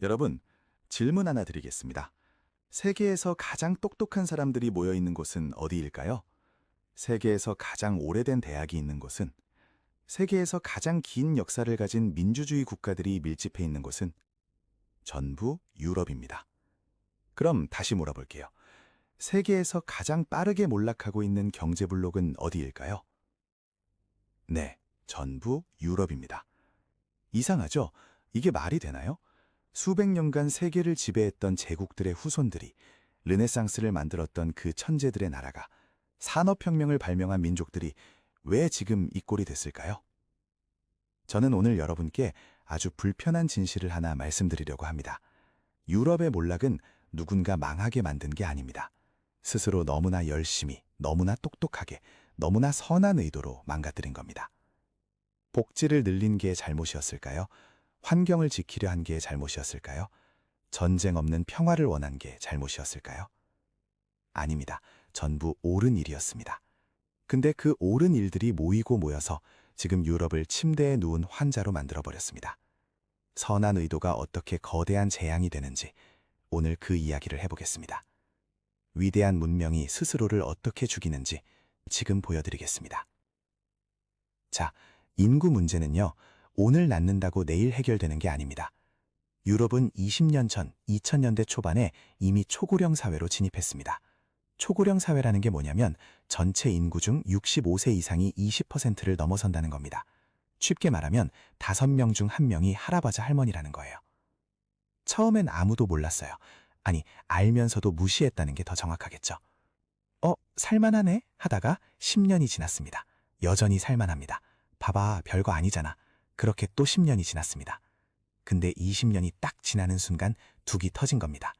여러분, 질문 하나 드리겠습니다. 세계에서 가장 똑똑한 사람들이 모여 있는 곳은 어디일까요? 세계에서 가장 오래된 대학이 있는 곳은? 세계에서 가장 긴 역사를 가진 민주주의 국가들이 밀집해 있는 곳은? 전부 유럽입니다. 그럼 다시 물어볼게요. 세계에서 가장 빠르게 몰락하고 있는 경제 블록은 어디일까요? 네, 전부 유럽입니다. 이상하죠? 이게 말이 되나요? 수백 년간 세계를 지배했던 제국들의 후손들이 르네상스를 만들었던 그 천재들의 나라가 산업혁명을 발명한 민족들이 왜 지금 이 꼴이 됐을까요? 저는 오늘 여러분께 아주 불편한 진실을 하나 말씀드리려고 합니다. 유럽의 몰락은 누군가 망하게 만든 게 아닙니다. 스스로 너무나 열심히, 너무나 똑똑하게, 너무나 선한 의도로 망가뜨린 겁니다. 복지를 늘린 게 잘못이었을까요? 환경을 지키려 한 게 잘못이었을까요? 전쟁 없는 평화를 원한 게 잘못이었을까요? 아닙니다. 전부 옳은 일이었습니다. 근데 그 옳은 일들이 모이고 모여서 지금 유럽을 침대에 누운 환자로 만들어버렸습니다. 선한 의도가 어떻게 거대한 재앙이 되는지 오늘 그 이야기를 해보겠습니다. 위대한 문명이 스스로를 어떻게 죽이는지 지금 보여드리겠습니다. 자, 인구 문제는요, 오늘 낳는다고 내일 해결되는 게 아닙니다. 유럽은 20년 전 2000년대 초반에 이미 초고령 사회로 진입했습니다. 초고령 사회라는 게 뭐냐면 전체 인구 중 65세 이상이 20%를 넘어선다는 겁니다. 쉽게 말하면 5명 중 1명이 할아버지 할머니라는 거예요. 처음엔 아무도 몰랐어요. 아니, 알면서도 무시했다는 게 더 정확하겠죠. 살만하네? 하다가 10년이 지났습니다. 여전히 살만합니다. 봐봐, 별거 아니잖아. 그렇게 또 10년이 지났습니다. 근데 20년이 딱 지나는 순간 둑이 터진 겁니다.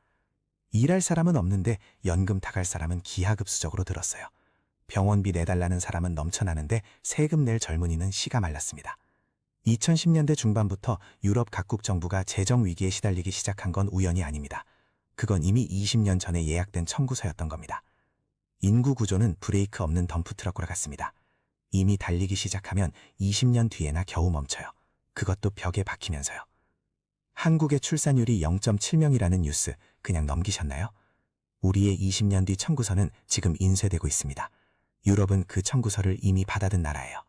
일할 사람은 없는데 연금 타갈 사람은 기하급수적으로 들었어요. 병원비 내달라는 사람은 넘쳐나는데 세금 낼 젊은이는 씨가 말랐습니다. 2010년대 중반부터 유럽 각국 정부가 재정 위기에 시달리기 시작한 건 우연이 아닙니다. 그건 이미 20년 전에 예약된 청구서였던 겁니다. 인구 구조는 브레이크 없는 덤프트럭으로 같습니다. 이미 달리기 시작하면 20년 뒤에나 겨우 멈춰요. 그것도 벽에 박히면서요. 한국의 출산율이 0.7명이라는 뉴스 그냥 넘기셨나요? 우리의 20년 뒤 청구서는 지금 인쇄되고 있습니다. 유럽은 그 청구서를 이미 받아든 나라예요.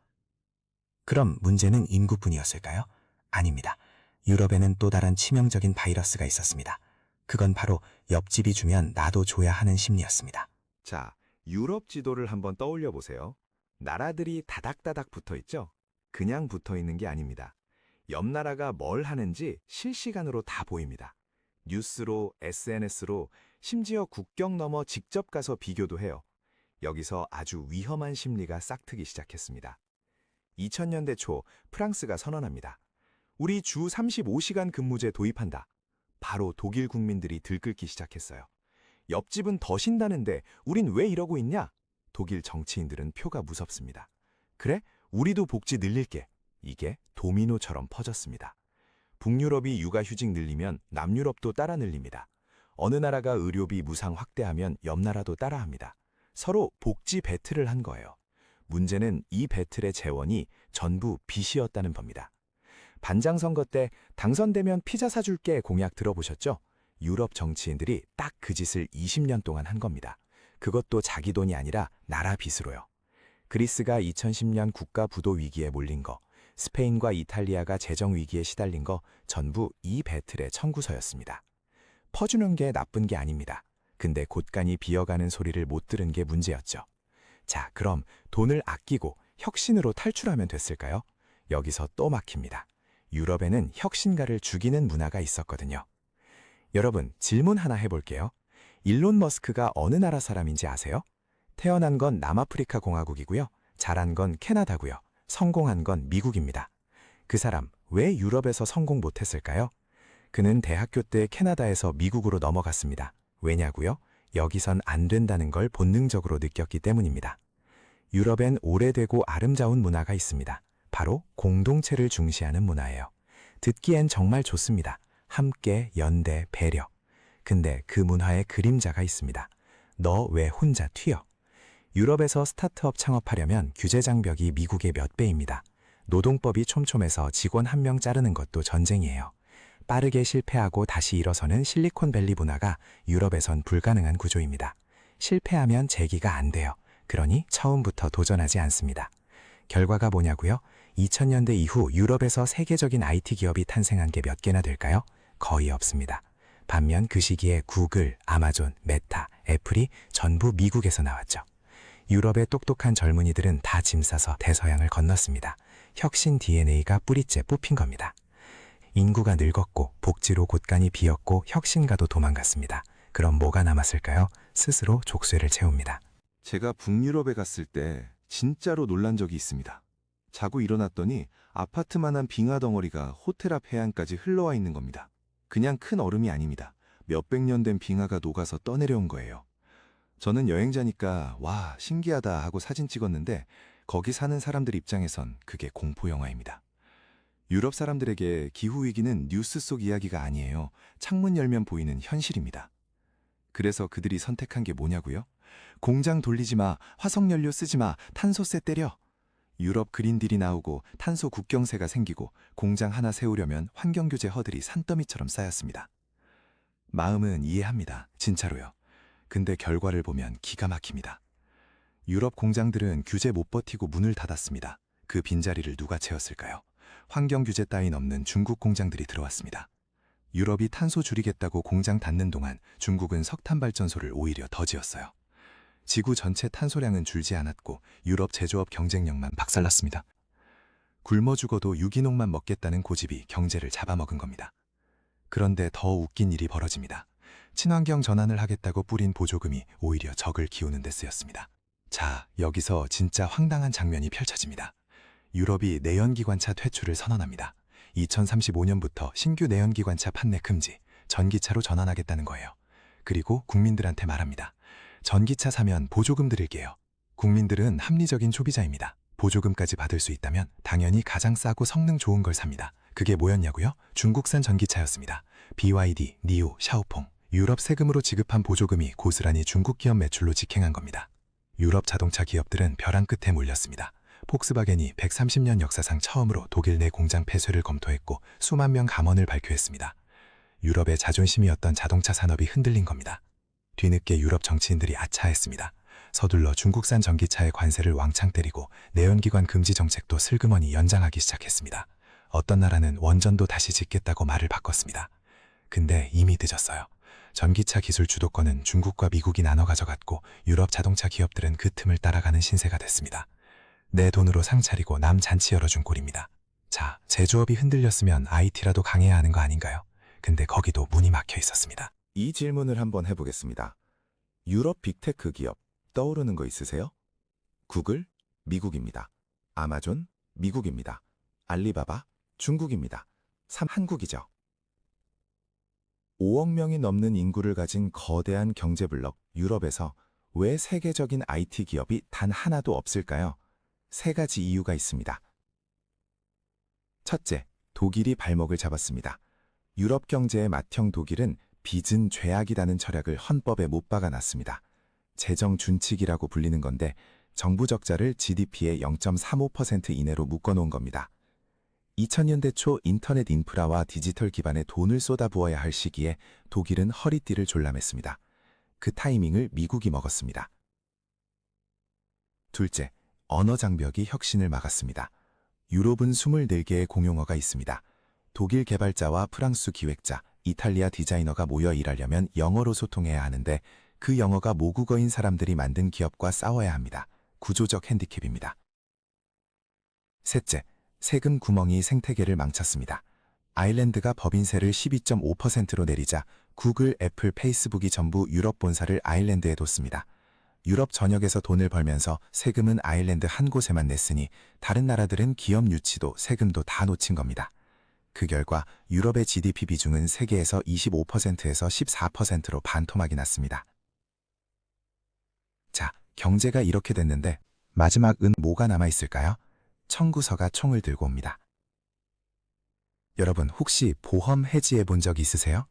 그럼 문제는 인구뿐이었을까요? 아닙니다. 유럽에는 또 다른 치명적인 바이러스가 있었습니다. 그건 바로 옆집이 주면 나도 줘야 하는 심리였습니다. 자, 유럽 지도를 한번 떠올려 보세요. 나라들이 다닥다닥 붙어 있죠? 그냥 붙어 있는 게 아닙니다. 옆 나라가 뭘 하는지 실시간으로 다 보입니다. 뉴스로, SNS로, 심지어 국경 넘어 직접 가서 비교도 해요. 여기서 아주 위험한 심리가 싹트기 시작했습니다. 2000년대 초 프랑스가 선언합니다. 우리 주 35시간 근무제 도입한다. 바로 독일 국민들이 들끓기 시작했어요. 옆집은 더 신다는데 우린 왜 이러고 있냐? 독일 정치인들은 표가 무섭습니다. 그래? 우리도 복지 늘릴게. 이게 도미노처럼 퍼졌습니다. 북유럽이 육아휴직 늘리면 남유럽도 따라 늘립니다. 어느 나라가 의료비 무상 확대하면 옆 나라도 따라합니다. 서로 복지 배틀을 한 거예요. 문제는 이 배틀의 재원이 전부 빚이었다는 겁니다. 반장선거 때 당선되면 피자 사줄게 공약 들어보셨죠? 유럽 정치인들이 딱 그 짓을 20년 동안 한 겁니다. 그것도 자기 돈이 아니라 나라 빚으로요. 그리스가 2010년 국가 부도 위기에 몰린 거, 스페인과 이탈리아가 재정 위기에 시달린 거 전부 이 배틀의 청구서였습니다. 퍼주는 게 나쁜 게 아닙니다. 근데 곳간이 비어가는 소리를 못 들은 게 문제였죠. 자, 그럼 돈을 아끼고 혁신으로 탈출하면 됐을까요? 여기서 또 막힙니다. 유럽에는 혁신가를 죽이는 문화가 있었거든요. 여러분, 질문 하나 해볼게요. 일론 머스크가 어느 나라 사람인지 아세요? 태어난 건 남아프리카 공화국이고요. 자란 건 캐나다고요. 성공한 건 미국입니다. 그 사람 왜 유럽에서 성공 못했을까요? 그는 대학교 때 캐나다에서 미국으로 넘어갔습니다. 왜냐고요? 여기선 안 된다는 걸 본능적으로 느꼈기 때문입니다. 유럽엔 오래되고 아름다운 문화가 있습니다. 바로 공동체를 중시하는 문화예요. 듣기엔 정말 좋습니다. 함께, 연대, 배려. 근데 그 문화에 그림자가 있습니다. 너 왜 혼자 튀어? 유럽에서 스타트업 창업하려면 규제 장벽이 미국의 몇 배입니다. 노동법이 촘촘해서 직원 1명 자르는 것도 전쟁이에요. 빠르게 실패하고 다시 일어서는 실리콘밸리 문화가 유럽에선 불가능한 구조입니다. 실패하면 재기가 안 돼요. 그러니 처음부터 도전하지 않습니다. 결과가 뭐냐고요? 2000년대 이후 유럽에서 세계적인 IT 기업이 탄생한 게 몇 개나 될까요? 거의 없습니다. 반면 그 시기에 구글, 아마존, 메타, 애플이 전부 미국에서 나왔죠. 유럽의 똑똑한 젊은이들은 다 짐 싸서 대서양을 건넜습니다. 혁신 DNA가 뿌리째 뽑힌 겁니다. 인구가 늙었고 복지로 곳간이 비었고 혁신가도 도망갔습니다. 그럼 뭐가 남았을까요? 스스로 족쇄를 채웁니다. 제가 북유럽에 갔을 때 진짜로 놀란 적이 있습니다. 자고 일어났더니 아파트만한 빙하 덩어리가 호텔 앞 해안까지 흘러와 있는 겁니다. 그냥 큰 얼음이 아닙니다. 몇백 년 된 빙하가 녹아서 떠내려온 거예요. 저는 여행자니까 와, 신기하다 하고 사진 찍었는데 거기 사는 사람들 입장에선 그게 공포 영화입니다. 유럽 사람들에게 기후위기는 뉴스 속 이야기가 아니에요. 창문 열면 보이는 현실입니다. 그래서 그들이 선택한 게 뭐냐고요? 공장 돌리지 마, 화석연료 쓰지 마, 탄소세 때려. 유럽 그린딜이 나오고 탄소 국경세가 생기고 공장 하나 세우려면 환경규제 허들이 산더미처럼 쌓였습니다. 마음은 이해합니다. 진짜로요. 근데 결과를 보면 기가 막힙니다. 유럽 공장들은 규제 못 버티고 문을 닫았습니다. 그 빈자리를 누가 채웠을까요? 환경규제 따윈 없는 중국 공장들이 들어왔습니다. 유럽이 탄소 줄이겠다고 공장 닫는 동안 중국은 석탄 발전소를 오히려 더 지었어요. 지구 전체 탄소량은 줄지 않았고 유럽 제조업 경쟁력만 박살났습니다. 굶어 죽어도 유기농만 먹겠다는 고집이 경제를 잡아먹은 겁니다. 그런데 더 웃긴 일이 벌어집니다. 친환경 전환을 하겠다고 뿌린 보조금이 오히려 적을 키우는 데 쓰였습니다. 자, 여기서 진짜 황당한 장면이 펼쳐집니다. 유럽이 내연기관차 퇴출을 선언합니다. 2035년부터 신규 내연기관차 판매 금지, 전기차로 전환하겠다는 거예요. 그리고 국민들한테 말합니다. 전기차 사면 보조금 드릴게요. 국민들은 합리적인 소비자입니다. 보조금까지 받을 수 있다면 당연히 가장 싸고 성능 좋은 걸 삽니다. 그게 뭐였냐고요? 중국산 전기차였습니다. BYD, 니오, 샤오퐁. 유럽 세금으로 지급한 보조금이 고스란히 중국 기업 매출로 직행한 겁니다. 유럽 자동차 기업들은 벼랑 끝에 몰렸습니다. 폭스바겐이 130년 역사상 처음으로 독일 내 공장 폐쇄를 검토했고 수만 명 감원을 발표했습니다. 유럽의 자존심이었던 자동차 산업이 흔들린 겁니다. 뒤늦게 유럽 정치인들이 아차했습니다. 서둘러 중국산 전기차의 관세를 왕창 때리고 내연기관 금지 정책도 슬그머니 연장하기 시작했습니다. 어떤 나라는 원전도 다시 짓겠다고 말을 바꿨습니다. 근데 이미 늦었어요. 전기차 기술 주도권은 중국과 미국이 나눠 가져갔고 유럽 자동차 기업들은 그 틈을 따라가는 신세가 됐습니다. 내 돈으로 상 차리고 남 잔치 열어준 꼴입니다. 자, 제조업이 흔들렸으면 IT라도 강해야 하는 거 아닌가요? 근데 거기도 문이 막혀 있었습니다. 이 질문을 한번 해보겠습니다. 유럽 빅테크 기업 떠오르는 거 있으세요? 구글, 미국입니다. 아마존, 미국입니다. 알리바바, 중국입니다. 3 한국이죠. 5억 명이 넘는 인구를 가진 거대한 경제블록 유럽에서 왜 세계적인 IT 기업이 단 하나도 없을까요? 세 가지 이유가 있습니다. 첫째, 독일이 발목을 잡았습니다. 유럽 경제의 맏형 독일은 빚은 죄악이라는 철학을 헌법에 못 박아놨습니다. 재정 준칙이라고 불리는 건데 정부 적자를 GDP의 0.35% 이내로 묶어놓은 겁니다. 2000년대 초 인터넷 인프라와 디지털 기반에 돈을 쏟아부어야 할 시기에 독일은 허리띠를 졸라맸습니다. 그 타이밍을 미국이 먹었습니다. 둘째, 언어 장벽이 혁신을 막았습니다. 유럽은 24개의 공용어가 있습니다. 독일 개발자와 프랑스 기획자, 이탈리아 디자이너가 모여 일하려면 영어로 소통해야 하는데 그 영어가 모국어인 사람들이 만든 기업과 싸워야 합니다. 구조적 핸디캡입니다. 셋째, 세금 구멍이 생태계를 망쳤습니다. 아일랜드가 법인세를 12.5%로 내리자 구글, 애플, 페이스북이 전부 유럽 본사를 아일랜드에 뒀습니다. 유럽 전역에서 돈을 벌면서 세금은 아일랜드 한 곳에만 냈으니 다른 나라들은 기업 유치도 세금도 다 놓친 겁니다. 그 결과 유럽의 GDP 비중은 세계에서 25%에서 14%로 반토막이 났습니다. 자, 경제가 이렇게 됐는데 마지막은 뭐가 남아있을까요? 청구서가 총을 들고 옵니다. 여러분 혹시 보험 해지해 본 적 있으세요?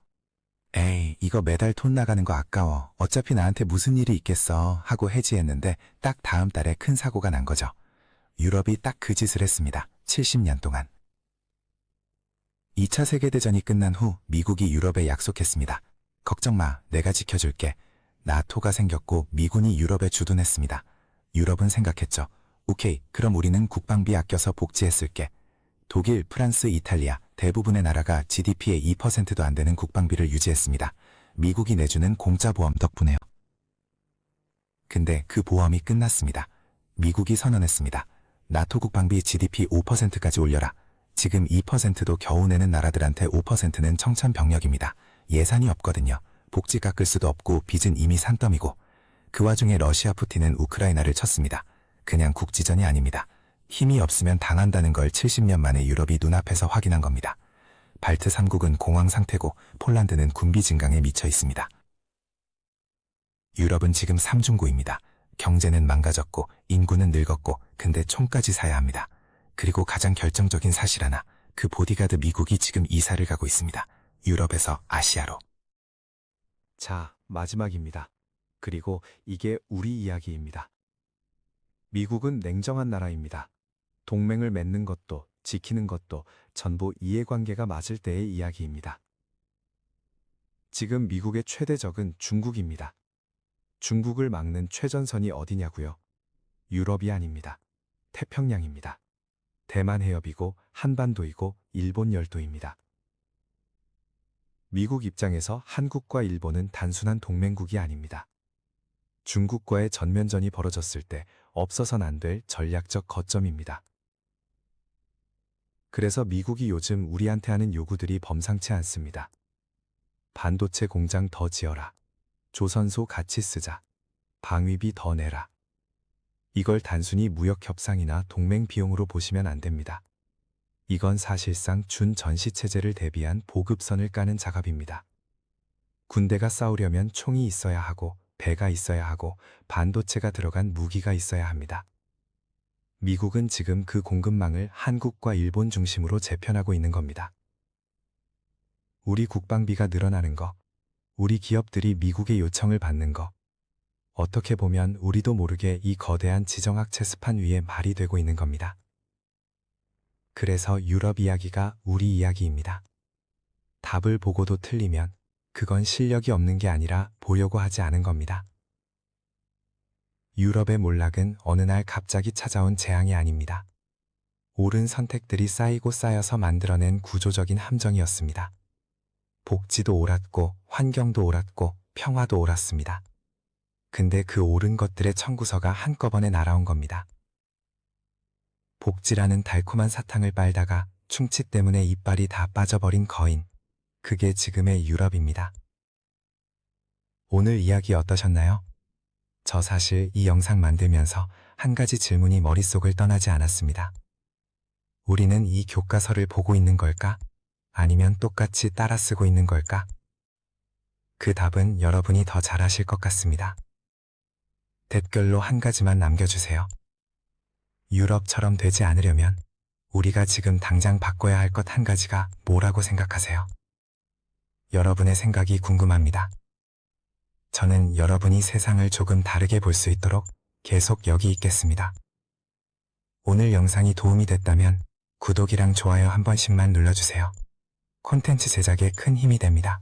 에이, 이거 매달 돈 나가는 거 아까워. 어차피 나한테 무슨 일이 있겠어 하고 해지했는데 딱 다음 달에 큰 사고가 난 거죠. 유럽이 딱 그 짓을 했습니다. 70년 동안. 2차 세계대전이 끝난 후 미국이 유럽에 약속했습니다. 걱정 마, 내가 지켜줄게. 나토가 생겼고 미군이 유럽에 주둔했습니다. 유럽은 생각했죠. 오케이, 그럼 우리는 국방비 아껴서 복지했을게. 독일, 프랑스, 이탈리아 대부분의 나라가 GDP의 2%도 안 되는 국방비를 유지했습니다. 미국이 내주는 공짜 보험 덕분에요. 근데 그 보험이 끝났습니다. 미국이 선언했습니다. 나토 국방비 GDP 5%까지 올려라. 지금 2%도 겨우 내는 나라들한테 5%는 청천벽력입니다. 예산이 없거든요. 복지 깎을 수도 없고 빚은 이미 산더미고. 그 와중에 러시아 푸틴은 우크라이나를 쳤습니다. 그냥 국지전이 아닙니다. 힘이 없으면 당한다는 걸 70년 만에 유럽이 눈앞에서 확인한 겁니다. 발트 3국은 공황 상태고 폴란드는 군비 증강에 미쳐 있습니다. 유럽은 지금 삼중고입니다. 경제는 망가졌고 인구는 늙었고 근데 총까지 사야 합니다. 그리고 가장 결정적인 사실 하나, 그 보디가드 미국이 지금 이사를 가고 있습니다. 유럽에서 아시아로. 자, 마지막입니다. 그리고 이게 우리 이야기입니다. 미국은 냉정한 나라입니다. 동맹을 맺는 것도 지키는 것도 전부 이해관계가 맞을 때의 이야기입니다. 지금 미국의 최대 적은 중국입니다. 중국을 막는 최전선이 어디냐고요? 유럽이 아닙니다. 태평양입니다. 대만 해협이고 한반도이고 일본 열도입니다. 미국 입장에서 한국과 일본은 단순한 동맹국이 아닙니다. 중국과의 전면전이 벌어졌을 때 없어선 안 될 전략적 거점입니다. 그래서 미국이 요즘 우리한테 하는 요구들이 범상치 않습니다. 반도체 공장 더 지어라. 조선소 같이 쓰자. 방위비 더 내라. 이걸 단순히 무역협상이나 동맹 비용으로 보시면 안 됩니다. 이건 사실상 준전시체제를 대비한 보급선을 까는 작업입니다. 군대가 싸우려면 총이 있어야 하고 배가 있어야 하고 반도체가 들어간 무기가 있어야 합니다. 미국은 지금 그 공급망을 한국과 일본 중심으로 재편하고 있는 겁니다. 우리 국방비가 늘어나는 거, 우리 기업들이 미국의 요청을 받는 거, 어떻게 보면 우리도 모르게 이 거대한 지정학 체스판 위에 말이 되고 있는 겁니다. 그래서 유럽 이야기가 우리 이야기입니다. 답을 보고도 틀리면 그건 실력이 없는 게 아니라 보려고 하지 않은 겁니다. 유럽의 몰락은 어느 날 갑자기 찾아온 재앙이 아닙니다. 옳은 선택들이 쌓이고 쌓여서 만들어낸 구조적인 함정이었습니다. 복지도 옳았고 환경도 옳았고 평화도 옳았습니다. 근데 그 옳은 것들의 청구서가 한꺼번에 날아온 겁니다. 복지라는 달콤한 사탕을 빨다가 충치 때문에 이빨이 다 빠져버린 거인. 그게 지금의 유럽입니다. 오늘 이야기 어떠셨나요? 저 사실 이 영상 만들면서 한 가지 질문이 머릿속을 떠나지 않았습니다. 우리는 이 교과서를 보고 있는 걸까? 아니면 똑같이 따라 쓰고 있는 걸까? 그 답은 여러분이 더 잘 아실 것 같습니다. 댓글로 한 가지만 남겨주세요. 유럽처럼 되지 않으려면 우리가 지금 당장 바꿔야 할 것 한 가지가 뭐라고 생각하세요? 여러분의 생각이 궁금합니다. 저는 여러분이 세상을 조금 다르게 볼 수 있도록 계속 여기 있겠습니다. 오늘 영상이 도움이 됐다면 구독이랑 좋아요 한 번씩만 눌러주세요. 콘텐츠 제작에 큰 힘이 됩니다.